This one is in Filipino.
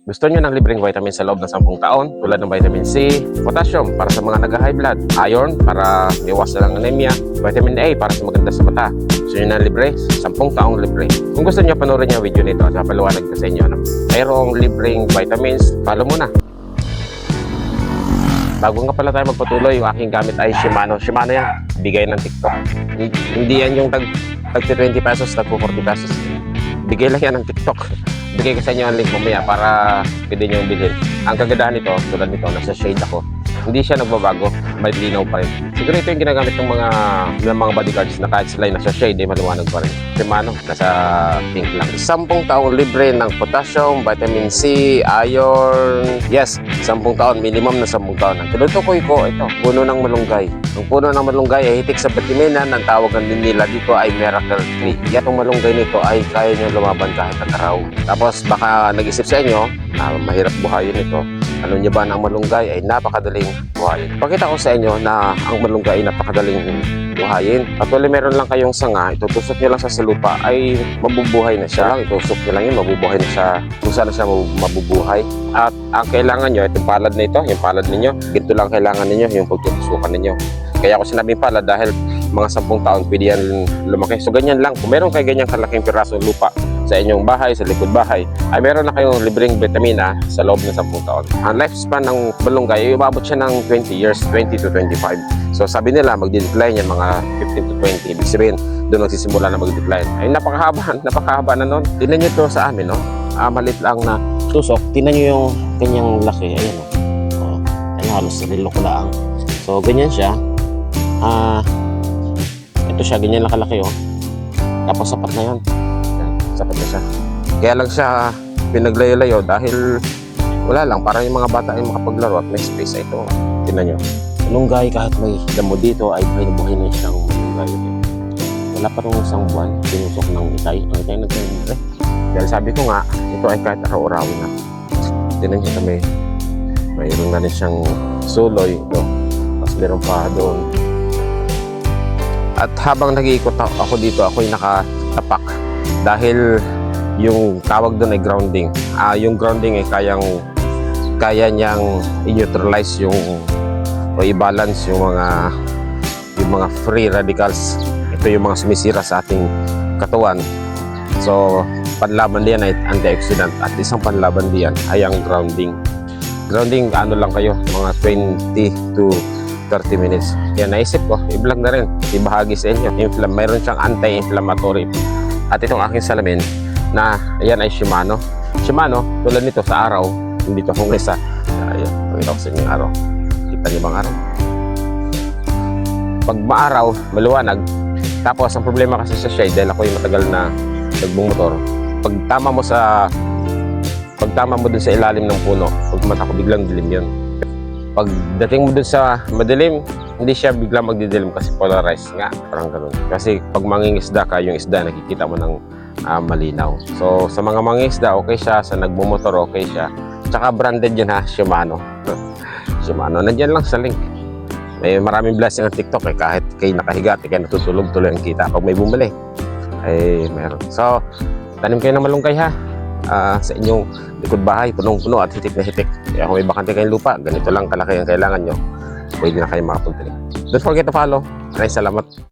Gusto nyo ng libreng vitamin sa loob ng 10 taon tulad ng vitamin C, potassium para sa mga nag-high blood, iron para iwasan ang anemia, vitamin A para sa maganda sa mata. Gusto nyo ng libre? 10 taong libre. Kung gusto nyo panoorin yung video nito at papaliwanag ko sa inyo, mayroong libreng vitamins, follow muna. Bago nga pala tayo magpatuloy, yung aking gamit ay Shimano. Shimano yan, bigay ng TikTok. Hindi yan yung tag 20 pesos, tag 40 pesos. Bigay lang yan ng TikTok. Bigay ko sa inyo ang link mamaya para pwede nyo bilhin. Ang kagandahan nito, tulad nito, nasa shade ako. Hindi siya nagbabago, may linaw pa rin. Siguro ito yung ginagamit ng mga bodyguards na kahit sila nasa shade ay maliwanag pa rin. Shimano, nasa pink lang. 10 taong libre ng potassium, vitamin C, iron. Yes, 10 taon, minimum na 10 taon. Ang tinutukoy ko, ito, puno ng malunggay. Ang puno ng malunggay ay hitik sa batiminan. Ang tawagan din nila dito ay miracle tree. Itong malunggay nito ay kaya nyo lumaban kahit ang araw. Tapos baka nag-isip sa inyo na mahirap buhayin ito. Ano nyo ba na ang malunggay ay napakadaling buhayin? Pakita ko sa inyo na ang malunggay ay napakadaling buhayin. Patuloy meron lang kayong sanga, itutusok nyo lang sa lupa ay mabubuhay na siya. Itusok nyo lang yun, mabubuhay na siya kung saan siya mabubuhay. At ang kailangan nyo, itong palad na ito, yung palad ninyo, ito lang kailangan ninyo, yung pagtutusukan ninyo. Kaya ako sinabing palad dahil mga 10 taon pwede yan lumaki. So ganyan lang, kung meron kayo ganyang kalaking piraso lupa sa inyong bahay, sa likod bahay, ay meron na kayong libreng vitamina sa loob ng 10 taon. Ang lifespan ng malunggay, umabot siya ng 20 years, 20 to 25. So sabi nila, magdi-decline yan mga 15 to 20. Ibig sabihin, doon magsisimula na mag-decline. Ay napakahaba na nun. Tingnan nyo ito sa amin, no? Malit lang na tusok. Tingnan nyo yung kanyang laki. Ayan, no? Ayan, halos nilo ko lang. So ganyan siya. Ito siya, ganyan lang kalaki, oh. Tapos sapat na yan. Sapat na siya. Kaya lang siya pinaglayo-layo dahil wala lang, para yung mga bata ay makapaglaro at may space. Ito, tingnan nyo. Malunggay, kahit may damo dito ay pinubuhay na siyang malunggay. Wala pa rin isang buwan, tinusok ng itay. Ang itay nagkakita. Dahil sabi ko nga, ito ay kahit araw-arawin na. Tingnan nyo kami. Mayroon na rin siyang suloy. Ito. Tapos meron pa doon. At habang nag-iikot ako dito, ako'y nakatapak. Dahil yung tawag doon ay grounding. Yung grounding ay kaya niyang i-neutralize o i-balance yung mga free radicals. Ito yung mga sumisira sa ating katawan. So, panlaban diyan ay antioxidant at isang panlaban diyan ay ang grounding. Grounding, ano lang kayo, mga 20 to 30 minutes. Kaya naisip ko, i-vlog na rin, ibahagi sa inyo. Mayroon siyang anti-inflammatory. At itong aking salamin na ayan ay Shimano. Shimano, tulad nito sa araw, hindi ito kung isa. Ayan, pakita ko sa inyo yung araw. Kita niyo bang araw? Pag maaraw, maluwanag. Tapos ang problema kasi sa shade, dahil ako yung matagal na nagbumotor, pag tama mo dun sa ilalim ng puno, pag mata ko biglang dilim yun. Pag dating mo dun sa madilim, hindi siya biglang magdidilim kasi polarized nga, parang ganoon. Kasi pag mangingisda ka, yung isda nakikita mo ng malinaw. So sa mga mangingisda, okay siya. Sa nagmumotor, okay siya. Tsaka branded yan, ha, Shimano. Shimano, nandyan lang sa link. May maraming blessing ang TikTok, kahit kayo nakahiga, kaya natutulog tuloy ang kita. Pag may bumili, ay meron. So, tanim kayo ng malunggay, ha. Sa inyong likod bahay, punong-puno at hitik na hitik. Kaya kung may bakante kayong lupa, ganito lang kalaki ang kailangan nyo, pwede na kayo makapunta. Don't forget to follow. Maraming salamat.